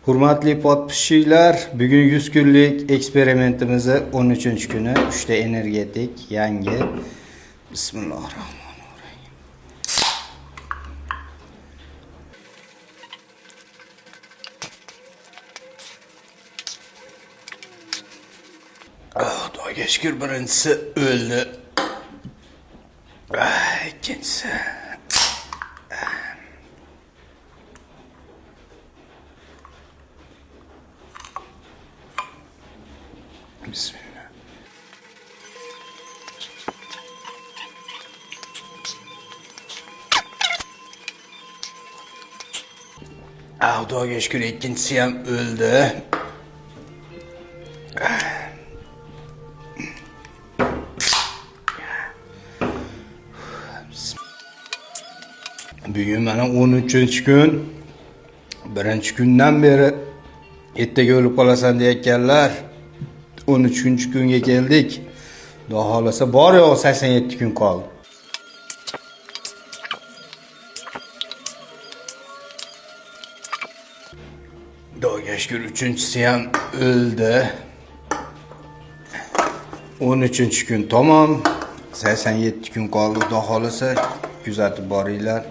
Hurmatli podpисчиlar, bugun 100 kunlik eksperimentimizni 13-kuni 3 ta energetik yangi. Bismillahirrohmanirrohim. Xudoga shukr, birinchisi o'ldi. Ikkinchisi Bismillah. Xudoga shukr, ikkinchisi ham o'ldi. Bugun mana 13-kun. Birinchi kundan beri ertaga o'lib qolasan deyotganlar. 13-kunga keldik. Xudo xolasa bor yo'q 87 kun qoldi. Xudoga shukr, 3-chisi ham o'ldi. 13-kun tamom. 87 kun qoldi. Xudo xolasa kuzatib boringlar.